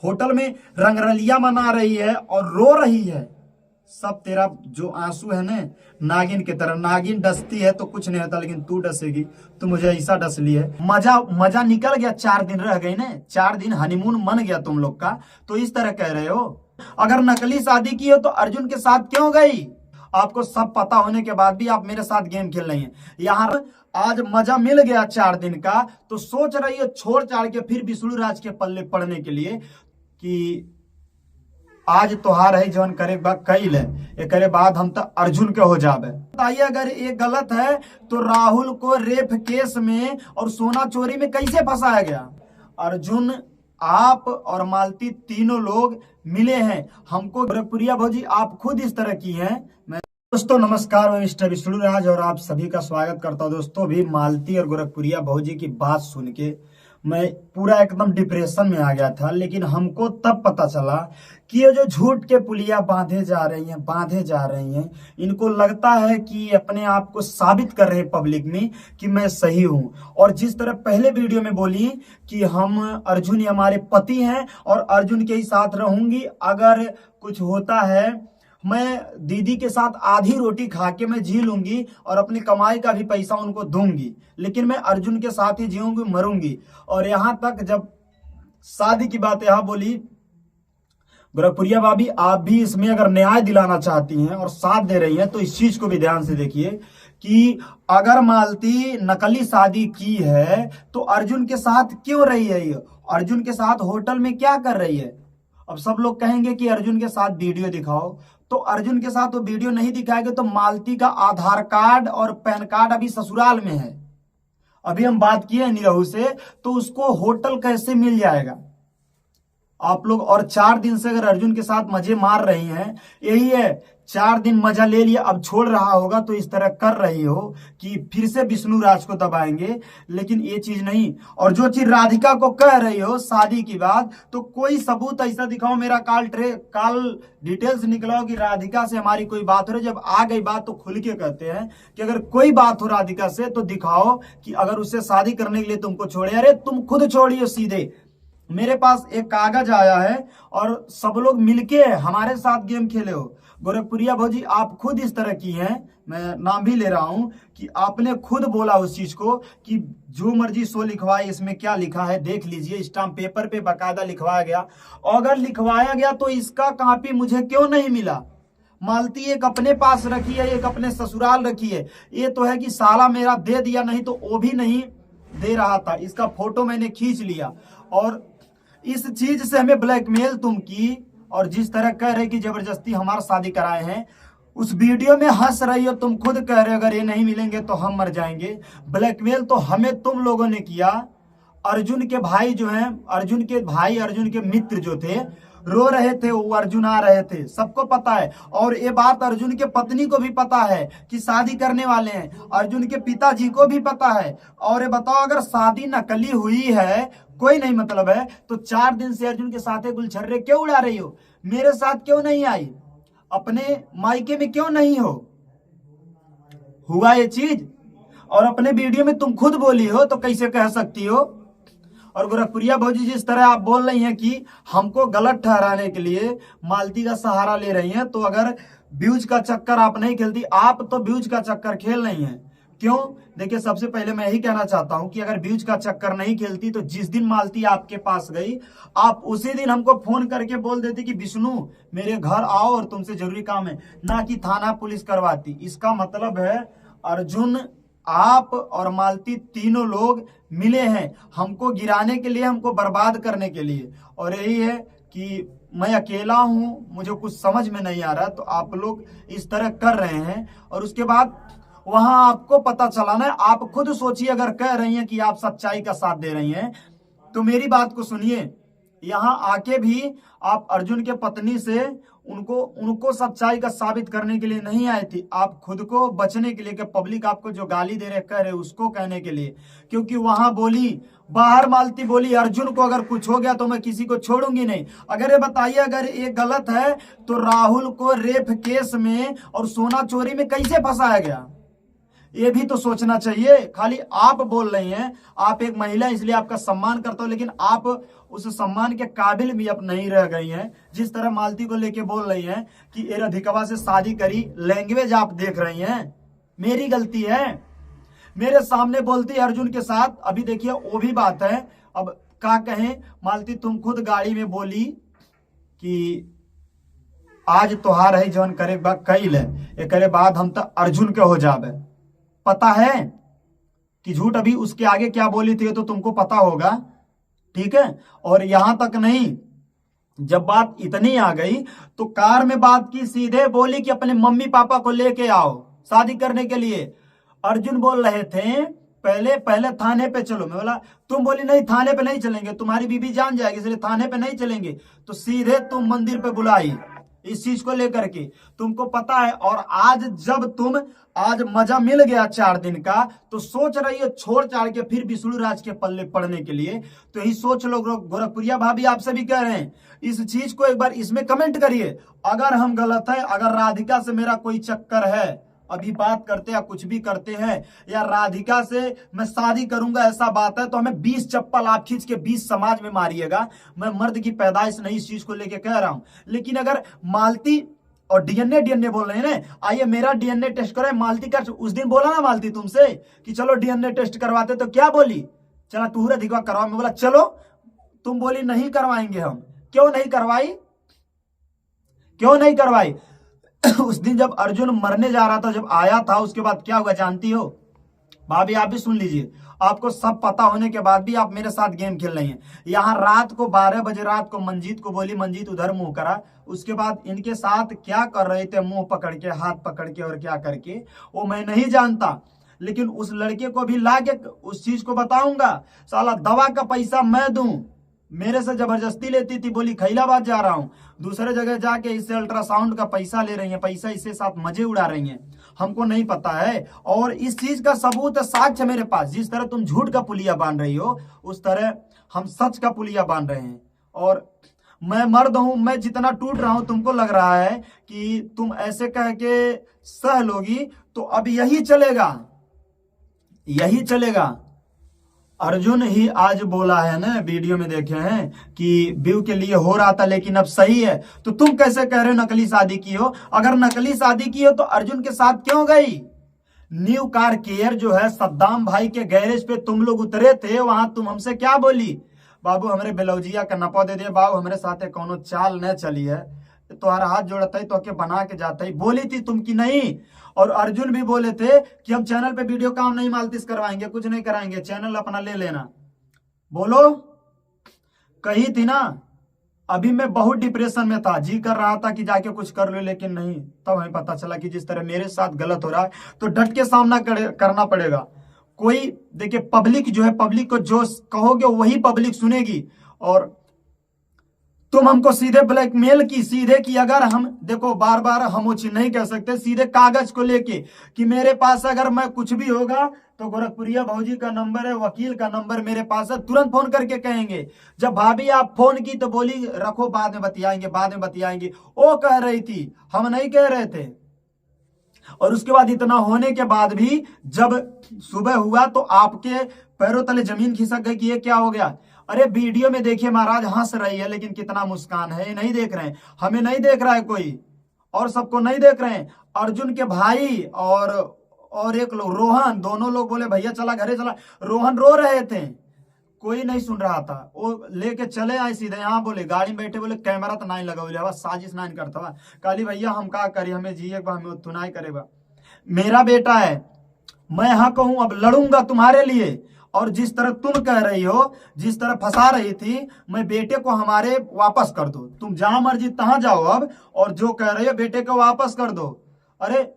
Hotel में रंगरलिया मना रही है और रो रही है। सब तेरा जो आंसू है ना, नागिन की तरह, नागिन डसती है तो कुछ नहीं होता, लेकिन तू डसेगी तो मुझे ऐसा डस ली है। मजा मजा निकल गया, 4 दिन रह गए ना, 4 दिन हनीमून मन गया तुम लोग का, तो इस तरह कह रहे हो। अगर नकली शादी की हो तो अर्जुन के साथ क्यों गई? आपको सब पता होने के बाद भी आप मेरे साथ गेम खेल रही हैं। यहाँ आज मजा मिल गया 4 दिन का, तो सोच रही है छोड़ छाड़ के फिर विष्णु राज के पल्ले पड़ने के लिए कि आज तोहार है जवन करे कैल है, करे बाद हम तो अर्जुन के हो जावे। बताइए अगर ये गलत है तो राहुल को रेप केस में और सोना चोरी में कैसे फंसाया गया? अर्जुन, आप और मालती तीनों लोग मिले हैं हमको। गोरखपुरिया भौजी आप खुद इस तरह की हैं। मैं दोस्तों नमस्कार, मैं मिस्टर विष्णु राज और आप सभी का स्वागत करता हूं। दोस्तों भी मालती और गोरखपुरिया भौजी की बात सुन के मैं पूरा एकदम डिप्रेशन में आ गया था, लेकिन हमको तब पता चला कि ये जो झूठ के पुलिया बांधे जा रही हैं, इनको लगता है कि अपने आप को साबित कर रहे हैं पब्लिक में कि मैं सही हूं। और जिस तरह पहले वीडियो में बोली कि हम अर्जुन ही हमारे पति हैं और अर्जुन के ही साथ रहूंगी, अगर कुछ होता है मैं दीदी के साथ आधी रोटी खा के मैं जी लूंगी और अपनी कमाई का भी पैसा उनको दूंगी, लेकिन मैं अर्जुन के साथ ही जीऊंगी, मरूंगी। और यहां तक जब शादी की बात यहां बोली, गोरखपुरिया भाभी आप भी इसमें अगर न्याय दिलाना चाहती हैं और साथ दे रही हैं तो इस चीज को भी ध्यान से देखिए कि अगर मालती नकली शादी की है तो अर्जुन के साथ क्यों रही है? ये अर्जुन के साथ होटल में क्या कर रही है? अब सब लोग कहेंगे कि अर्जुन के साथ वीडियो दिखाओ, तो अर्जुन के साथ वो वीडियो नहीं दिखाएंगे तो मालती का आधार कार्ड और पैन कार्ड अभी ससुराल में है। अभी हम बात किए निरहू से, तो उसको होटल कैसे मिल जाएगा? आप लोग और 4 दिन से अगर अर्जुन के साथ मजे मार रही हैं, यही है 4 दिन मजा ले लिया, अब छोड़ रहा होगा तो इस तरह कर रही हो कि फिर से विष्णु राज को दबाएंगे, लेकिन ये चीज नहीं। और जो चीज राधिका को कह रही हो शादी की बात, तो कोई सबूत ऐसा दिखाओ, मेरा काल डिटेल्स निकलाओ कि राधिका से हमारी कोई बात हो रही। जब आ गई बात तो खुल के कहते हैं कि अगर कोई बात हो राधिका से तो दिखाओ कि अगर उससे शादी करने के लिए तुमको छोड़े। अरे तुम खुद छोड़िए सीधे। मेरे पास एक कागज आया है और सब लोग मिलके हमारे साथ गेम खेले हो। गोरखपुरिया भौजी आप खुद इस तरह की हैं, मैं नाम भी ले रहा हूं कि आपने खुद बोला उस चीज को कि जो मर्जी सो लिखवाए, इसमें क्या लिखा है देख लीजिए। स्टाम्प पेपर पे बाकायदा लिखवाया गया, और अगर लिखवाया गया तो इसका कॉपी मुझे क्यों नहीं मिला? मालती एक अपने पास रखी है, एक अपने ससुराल रखी है। ये तो है कि साला मेरा दे दिया, नहीं तो वो भी नहीं दे रहा था। इसका फोटो मैंने खींच लिया और इस चीज से हमें ब्लैकमेल तुम की, और जिस तरह कह रहे कि जबरदस्ती हमारा शादी कराए हैं, उस वीडियो में हंस रही हो। तुम खुद कह रहे हो अगर ये नहीं मिलेंगे तो हम मर जाएंगे। ब्लैकमेल तो हमें तुम लोगों ने किया। अर्जुन के भाई जो हैं, अर्जुन के मित्र जो थे, रो रहे थे, वो अर्जुन आ रहे थे, सबको पता है। और ये बात अर्जुन के पत्नी को भी पता है कि शादी करने वाले हैं, अर्जुन के पिताजी को भी पता है। और ये बताओ अगर शादी नकली हुई है, कोई नहीं मतलब है, तो 4 दिन से अर्जुन के साथ गुलछर्रे क्यों उड़ा रही हो? मेरे साथ क्यों नहीं आई? अपने मायके में क्यों नहीं हो? हुआ ये चीज? और अपने वीडियो में तुम खुद बोली हो तो कैसे कह सकती हो? और गोरखपुरिया भौजी जिस तरह आप बोल रही हैं कि हमको गलत ठहराने के लिए मालती का सहारा ले रही हैं, तो अगर व्यूज का चक्कर आप नहीं खेलती, आप तो व्यूज का चक्कर खेल रही हैं। क्यों? देखिए, सबसे पहले मैं यही कहना चाहता हूं कि अगर व्यूज का चक्कर नहीं खेलती तो जिस दिन मालती आपके पास गई, आप उसी दिन हमको फोन करके बोल देती कि विष्णु मेरे घर आओ और तुमसे जरूरी काम है, ना कि थाना पुलिस करवाती। इसका मतलब है अर्जुन, आप और मालती तीनों लोग मिले हैं हमको गिराने के लिए, हमको बर्बाद करने के लिए। और यही है कि मैं अकेला हूं, मुझे कुछ समझ में नहीं आ रहा, तो आप लोग इस तरह कर रहे हैं। और उसके बाद वहां आपको पता चला ना, आप खुद सोचिए, अगर कह रही हैं कि आप सच्चाई का साथ दे रही हैं तो मेरी बात को सुनिए। यहां आके भी आप अर्जुन के पत्नी से उनको सच्चाई का साबित करने के लिए नहीं आई थी, आप खुद को बचने के लिए कि पब्लिक आपको जो गाली दे रहे कह रहे उसको कहने के लिए। क्योंकि वहां बोली, बाहर मालती बोली अर्जुन को अगर कुछ हो गया तो मैं किसी को छोड़ूंगी नहीं। अगर ये बताइए अगर ये गलत है तो राहुल को रेप केस में और सोना चोरी में कैसे फंसाया गया? ये भी तो सोचना चाहिए। खाली आप बोल रही हैं, आप एक महिला इसलिए आपका सम्मान करता हूं, लेकिन आप उस सम्मान के काबिल भी अब नहीं रह गई हैं। जिस तरह मालती को लेके बोल रही हैं कि ए राधिकवा से शादी करी, लैंग्वेज आप देख रही हैं, मेरी गलती है। मेरे सामने बोलती है अर्जुन के साथ, अभी देखिए वो भी बात है। अब क्या कहें मालती, तुम खुद गाड़ी में बोली कि आज तोहार है जौन करे कैल है, करे बाद हम तो अर्जुन के हो जावे। पता है कि झूठ अभी उसके आगे क्या बोली थी तो तुमको पता होगा, ठीक है। और यहां तक नहीं, जब बात इतनी आ गई तो कार में बात की, सीधे बोली कि अपने मम्मी पापा को लेके आओ शादी करने के लिए। अर्जुन बोल रहे थे पहले थाने पे चलो। मैं बोला, तुम बोली नहीं थाने पे नहीं चलेंगे, तुम्हारी बीबी जान जाएगी इसलिए थाने पे नहीं चलेंगे। तो सीधे तुम मंदिर पे बुलाई इस चीज को लेकर के, तुमको पता है। और आज जब आज मजा मिल गया 4 दिन का, तो सोच रही हो छोड़ छाड़ के फिर विष्णु राज के पल्ले पड़ने के लिए। तो यही सोच लो। गोरखपुरिया भाभी आपसे भी कह रहे हैं, इस चीज को एक बार इसमें कमेंट करिए अगर हम गलत है, अगर राधिका से मेरा कोई चक्कर है, अभी बात करते या कुछ भी करते हैं, या राधिका से मैं शादी करूंगा ऐसा बात है, तो हमें 20 चप्पल आप खींच के 20 समाज में मारिएगा। मैं मर्द की पैदाइश नहीं इस चीज को लेके कह रहा हूं। लेकिन अगर मालती और डीएनए बोल रहे हैं ना, आइए मेरा डीएनए टेस्ट करें। मालती का उस दिन बोला ना मालती तुमसे कि चलो डीएनए टेस्ट करवाते, तो क्या बोली, चला तू राधिका करवा। मैं बोला चलो, तुम बोली नहीं करवाएंगे हम। क्यों नहीं करवाई, क्यों नहीं करवाई? उस दिन जब अर्जुन मरने जा रहा था, जब आया था, उसके बाद क्या हुआ जानती हो भाभी? आप भी सुन लीजिए। आपको सब पता होने के बाद भी आप मेरे साथ गेम खेल रही हैं। यहाँ रात को 12 बजे रात को मंजीत को बोली, मंजीत उधर मुंह करा। उसके बाद इनके साथ क्या कर रहे थे, मुंह पकड़ के, हाथ पकड़ के और क्या करके, वो मैं नहीं जानता। लेकिन उस लड़के को भी ला के उस चीज को बताऊंगा। साला दवा का पैसा मैं दूं, मेरे से जबरदस्ती लेती थी। बोली खैलाबाद जा रहा हूं, दूसरे जगह जाके इससे अल्ट्रासाउंड का पैसा ले रही है, पैसा इसके साथ मजे उड़ा रही हैं। हमको नहीं पता है। और इस चीज का सबूत साक्ष्य मेरे पास। जिस तरह तुम झूठ का पुलिया बांध रही हो, उस तरह हम सच का पुलिया बांध रहे हैं। और मैं मर्द हूं, मैं जितना टूट रहा हूं, तुमको लग रहा है कि तुम ऐसे कह के सह लोगी, तो अब यही चलेगा, यही चलेगा। अर्जुन ही आज बोला है ना, वीडियो में देखे हैं कि व्यू के लिए हो रहा था लेकिन अब सही है। तो तुम कैसे कह रहे हो नकली शादी की हो? अगर नकली शादी की हो तो अर्जुन के साथ क्यों गई? न्यू कार केयर जो है सद्दाम भाई के गैरेज पे तुम लोग उतरे थे, वहां तुम हमसे क्या बोली? बाबू हमरे बेलौजिया का नपा दे दे, बाबू हमरे साथ कोनो चाल न चली है, तुम्हारा हाथ जोड़ता ही तो के बना के जाता ही, बोली थी तुम की नहीं। और अर्जुन भी बोले थे कि हम चैनल पे वीडियो काम नहीं मालतीस करवाएंगे, कुछ नहीं कराएंगे, चैनल अपना ले लेना। बोलो, कही थी ना। अभी मैं बहुत डिप्रेशन में था, जी कर रहा था कि जाके कुछ कर लो, लेकिन नहीं। तब हमें पता चला कि जिस तरह मेरे साथ गलत हो रहा है तो डट के सामना करना पड़ेगा। कोई देखिए, पब्लिक जो है, पब्लिक को जो कहोगे वही पब्लिक सुनेगी। और तुम हमको सीधे ब्लैकमेल की, सीधे की। अगर हम देखो, बार बार हम वो चीज नहीं कह सकते, सीधे कागज को लेके कि मेरे पास अगर मैं कुछ भी होगा तो गोरखपुरिया भौजी का नंबर है, वकील का नंबर मेरे पास है, तुरंत फोन करके कहेंगे। जब भाभी आप फोन की तो बोली रखो बाद में बतियाएंगे, बाद में बतियाएंगे। वो कह रही थी, हम नहीं कह रहे थे। और उसके बाद इतना होने के बाद भी जब सुबह हुआ तो आपके पैरों तले जमीन खिसक गई कि ये क्या हो गया। अरे वीडियो में देखिए, महाराज हंस रही है लेकिन कितना मुस्कान है, नहीं देख रहे हैं, हमें नहीं देख रहा है कोई, और सबको नहीं देख रहे हैं। अर्जुन के भाई और एक लोग रोहन, दोनों लोग बोले भैया चला घरे चला। रोहन रो रहे थे, कोई नहीं सुन रहा था। वो लेके चले आए सीधे यहाँ, बोले गाड़ी में बैठे, बोले कैमरा तो नहीं लगा, बोले साजिश नहीं करता बा। काली भैया हम का करी, हमें जिए हमें थुनाई करेगा। मेरा बेटा है, मैं यहाँ कहूँ अब लड़ूंगा तुम्हारे लिए। और जिस तरह तुम कह रही हो, जिस तरह फंसा रही थी, मैं बेटे को हमारे वापस कर दो, तुम जहां मर्जी तहां जाओ अब, और जो कह रही हो बेटे को वापस कर दो। अरे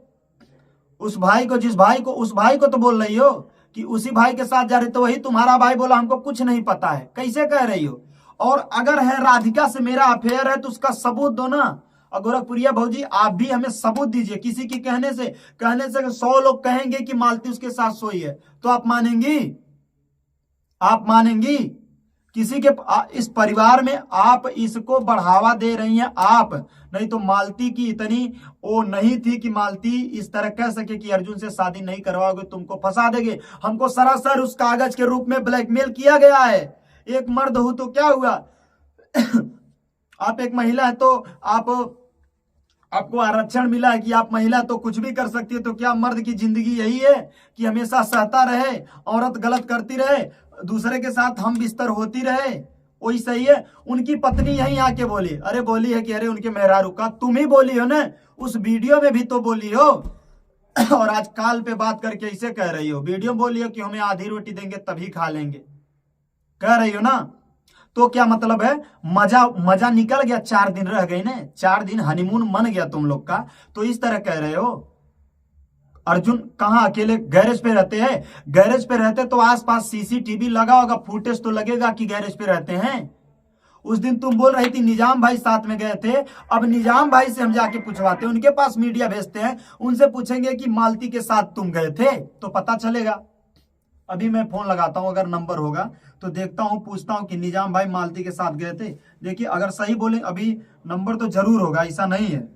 उस भाई को, जिस भाई को, उस भाई को तो बोल रही हो कि उसी भाई के साथ जा रही, तो वही तुम्हारा भाई बोला हमको कुछ नहीं पता है। कैसे कह रही हो? और अगर है राधिका से मेरा अफेयर है तो उसका सबूत दो ना। और गोरखपुरिया भौजी आप भी हमें सबूत दीजिए। किसी की कहने से 100 लोग कहेंगे कि मालती उसके साथ सोई है, तो आप मानेंगी? आप मानेंगी? किसी के इस परिवार में आप इसको बढ़ावा दे रही हैं आप। नहीं तो मालती की इतनी वो नहीं थी कि मालती इस तरह कह सके कि अर्जुन से शादी नहीं करवाओगे, तुमको फंसा देंगे। हमको सरासर उस कागज के रूप में ब्लैकमेल किया गया है। एक मर्द हो तो क्या हुआ, आप एक महिला है तो आपको आरक्षण मिला है कि आप महिला तो कुछ भी कर सकती है, तो क्या मर्द की जिंदगी यही है कि हमेशा सहता रहे, औरत गलत करती रहे, दूसरे के साथ हम बिस्तर होती रहे? वही सही है। उनकी पत्नी यहीं आके बोली, अरे बोली है कि अरे उनके मेहरारू का तुम ही बोली हो ना, उस वीडियो में भी तो बोली हो। और आज काल पे बात करके इसे कह रही हो, वीडियो में बोली हो कि हमें आधी रोटी देंगे तभी खा लेंगे, कह रही हो ना। तो क्या मतलब है, मजा मजा निकल गया, 4 दिन रह गई ना, 4 दिन हनीमून मन गया तुम लोग का, तो इस तरह कह रहे हो। अर्जुन कहाँ अकेले गैरेज पे रहते हैं? गैरेज पे रहते तो आसपास सीसीटीवी लगा होगा, फुटेज तो लगेगा कि गैरेज पे रहते हैं। उस दिन तुम बोल रही थी निजाम भाई साथ में गए थे, अब निजाम भाई से हम जाके पूछवाते, उनके पास मीडिया भेजते हैं, उनसे पूछेंगे कि मालती के साथ तुम गए थे तो पता चलेगा। अभी मैं फोन लगाता हूं, अगर नंबर होगा तो देखता हूं, पूछता हूं कि निजाम भाई मालती के साथ गए थे। देखिए अगर सही बोले, अभी नंबर तो जरूर होगा, ऐसा नहीं है,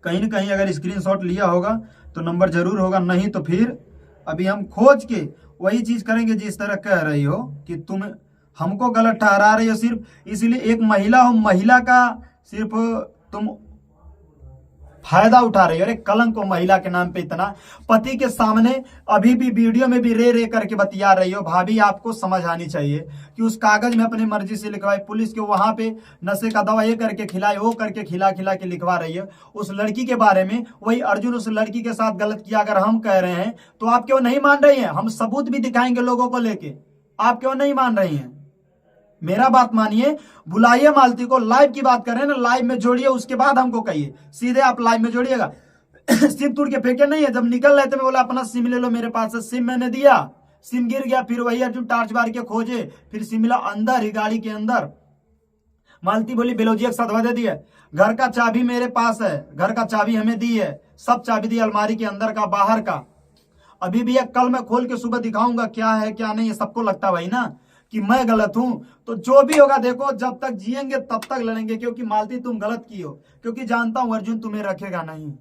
कहीं ना कहीं अगर स्क्रीनशॉट लिया होगा तो नंबर जरूर होगा, नहीं तो फिर अभी हम खोज के वही चीज करेंगे जिस तरह कह रही हो कि तुम हमको गलत ठहरा रही हो सिर्फ इसलिए। एक महिला हो, महिला का सिर्फ तुम फायदा उठा रही हो। अरे कलंक हो महिला के नाम पे इतना, पति के सामने अभी भी वीडियो में भी रे रे करके बतिया रही हो। भाभी आपको समझ आनी चाहिए कि उस कागज में अपनी मर्जी से लिखवाई, पुलिस के वहां पे नशे का दवा ये करके खिलाए, वो करके खिला खिला के लिखवा रही है उस लड़की के बारे में। वही अर्जुन उस लड़की के साथ गलत किया अगर हम कह रहे हैं तो आप क्यों नहीं मान रही हैं? हम सबूत भी दिखाएंगे लोगों को लेके, आप क्यों नहीं मान रही हैं? मेरा बात मानिए, बुलाइए मालती को, लाइव की बात कर रहे हैं ना, लाइव में जोड़िए, उसके बाद हमको कहिए, सीधे आप लाइव में जोड़िएगा। सिम तोड़ के फेंके नहीं है, जब निकल रहे थे मैं बोला अपना सिम ले लो, मेरे पास है सिम, मैंने दिया, सिम गिर गया, फिर वही अर्जुन टार्च बार के खोजे, फिर सिम मिला अंदर ही गाड़ी के अंदर। मालती बोली बेलोजिया के साथ दे दिया, घर का चाबी मेरे पास है, घर का चाबी हमें दी है, सब चाबी दी, अलमारी के अंदर का बाहर का। अभी भी एक कल मैं खोल के सुबह दिखाऊंगा क्या है क्या नहीं है। सबको लगता भाई ना कि मैं गलत हूं, तो जो भी होगा देखो, जब तक जिएंगे तब तक लड़ेंगे, क्योंकि मालती तुम गलत की हो, क्योंकि जानता हूं अर्जुन तुम्हें रखेगा नहीं,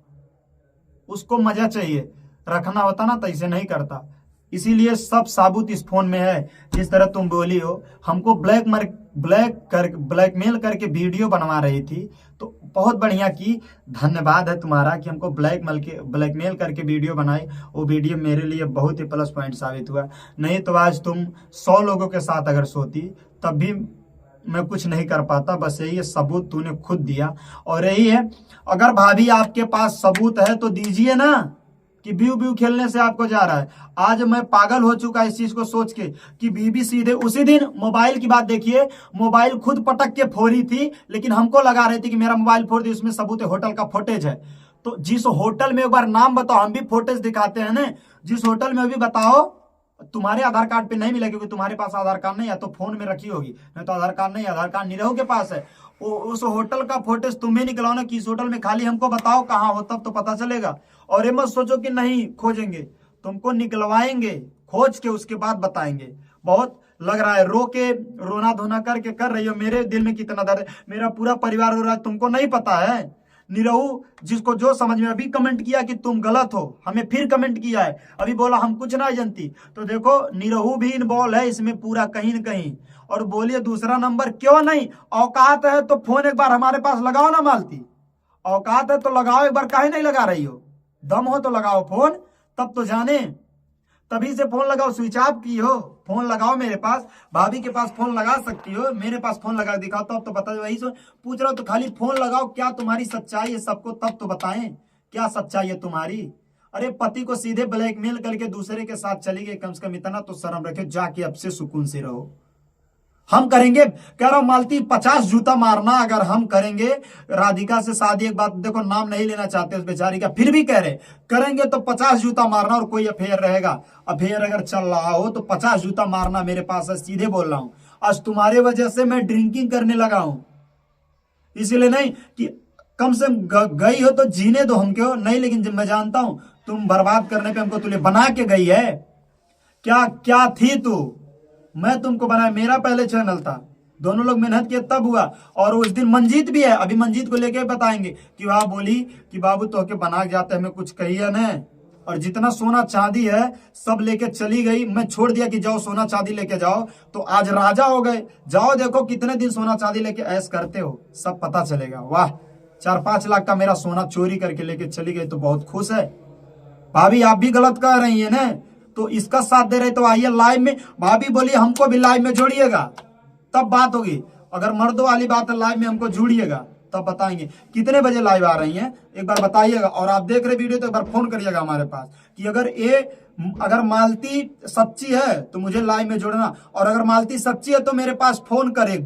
उसको मजा चाहिए, रखना होता ना तो इसे नहीं करता। इसीलिए सब साबुत इस फोन में है। जिस तरह तुम बोली हो, हमको ब्लैकमेल करके वीडियो बनवा रही थी, तो बहुत बढ़िया की, धन्यवाद है तुम्हारा कि हमको ब्लैकमेल करके वीडियो बनाई। वो वीडियो मेरे लिए बहुत ही प्लस पॉइंट साबित हुआ, नहीं तो आज तुम 100 लोगों के साथ अगर सोती तब भी मैं कुछ नहीं कर पाता। बस यही है, सबूत तूने खुद दिया, और यही है, अगर भाभी आपके पास सबूत है तो दीजिए ना, कि व्यू व्यू खेलने से आपको जा रहा है। आज मैं पागल हो चुका इस चीज को सोच के कि बीबी सीधे उसी दिन मोबाइल की बात देखिए, मोबाइल खुद पटक के फोड़ी थी, लेकिन हमको लगा रही थी कि मेरा मोबाइल फोड़ दी, उसमें सबूत है, होटल का फुटेज है। तो जिस होटल में, एक बार नाम बताओ, हम भी फुटेज दिखाते हैं ना, जिस होटल में, अभी बताओ, तुम्हारे आधार कार्ड पे नहीं मिला क्योंकि तुम्हारे पास आधार कार्ड नहीं है, तो फोन में रखी होगी, नहीं तो आधार कार्ड नहीं, आधार कार्ड निरहु के पास है। उस होटल का फोटेज तुम्हें निकलाओ ना, किस होटल में, खाली हमको बताओ कहाँ हो, तब तो पता चलेगा। और ये मत सोचो कि नहीं खोजेंगे, तुमको निकलवाएंगे खोज के, उसके बाद बताएंगे। बहुत लग रहा है, रो के रोना धोना करके कर रही हो, मेरे दिल में कितना दर्द है, मेरा पूरा परिवार रो रहा है, तुमको नहीं पता है। निरहु जिसको जो समझ में, अभी कमेंट किया कि तुम गलत हो, हमें फिर कमेंट किया है, अभी बोला हम कुछ ना जानती। तो देखो निरहु भी इन्वॉल्व है इसमें पूरा कहीं न कहीं। और बोलिए दूसरा नंबर क्यों नहीं, औकात है तो फोन एक बार हमारे पास लगाओ ना मालती, औकात है तो लगाओ एक बार, काहे नहीं लगा रही हो? दम हो तो लगाओ फोन, तब तो जाने, तभी से फोन लगाओ, स्विच ऑफ की हो, फोन लगाओ मेरे पास, भाभी के पास फोन लगा सकती हो, मेरे पास फोन लगा दिखाओ, तब तो बता। वही पूछ रहा हूं, तो खाली फोन लगाओ, क्या तुम्हारी सच्चाई है सबको, तब तो बताएं क्या सच्चाई है तुम्हारी। अरे पति को सीधे ब्लैकमेल करके दूसरे के साथ चली गई, कम से कम इतना तो शर्म रखे, जाके अब से सुकून से रहो। हम करेंगे, कह रहा हूं मालती 50 जूता मारना अगर हम करेंगे राधिका से शादी। एक बात देखो, नाम नहीं लेना चाहते उस बेचारी का, फिर भी कह रहे करेंगे तो 50 जूता मारना, और कोई अफेयर रहेगा, अफेयर अगर चल रहा हो तो 50 जूता मारना मेरे पास है, सीधे बोल रहा हूं। आज तुम्हारे वजह से मैं ड्रिंकिंग करने लगा हूं, इसीलिए नहीं कि कम से कम गई हो तो जीने दो हमको, नहीं, लेकिन मैं जानता हूं तुम बर्बाद करने पे हमको तुझे बना के गई है। क्या क्या थी तू, मैं तुमको बनाया, मेरा पहले चैनल था, दोनों लोग मेहनत किए तब हुआ। और उस दिन मंजीत भी है, अभी मंजीत को लेके बताएंगे कि वह बोली कि बाबू तो के बना के जाते हमें कुछ कहिए न, और जितना सोना चांदी है सब लेके चली गई। मैं छोड़ दिया कि जाओ सोना चांदी लेके जाओ, तो आज राजा हो गए। जाओ देखो कितने दिन सोना चांदी लेके ऐश करते हो, सब पता चलेगा। वाह, 4-5 लाख का मेरा सोना चोरी करके लेके चली गई तो बहुत खुश है। भाभी आप भी गलत कह रही है ना, तो इसका साथ दे रहे तो आइए लाइव में। भाभी बोलिए हमको भी लाइव में जोड़िएगा, तब बात होगी। अगर मर्दों वाली बात है लाइव में हमको जोड़िएगा तब बताएंगे। कितने बजे लाइव आ रही हैं एक बार बताइएगा। और आप देख रहे वीडियो तो एक बार फोन करिएगा हमारे पास कि अगर मालती सच्ची है तो मुझे लाइव में जोड़ना, और अगर मालती सच्ची है तो मेरे पास फोन कर एक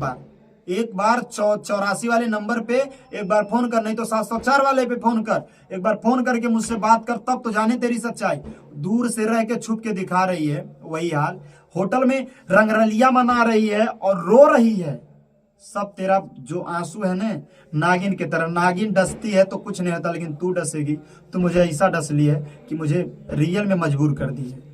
बार 84 वाले नंबर पे एक बार फोन कर, नहीं तो 704 वाले पे फोन कर। एक बार फोन करके मुझसे बात कर, तब तो जाने तेरी सच्चाई। दूर से रह के छुप के दिखा रही है, वही हाल। होटल में रंगरलिया मना रही है और रो रही है। सब तेरा जो आंसू है ना, नागिन की तरह। नागिन डसती है तो कुछ नहीं होता, लेकिन तू डसेगी। तू मुझे ऐसा डस ली है कि मुझे रियल में मजबूर कर दी है।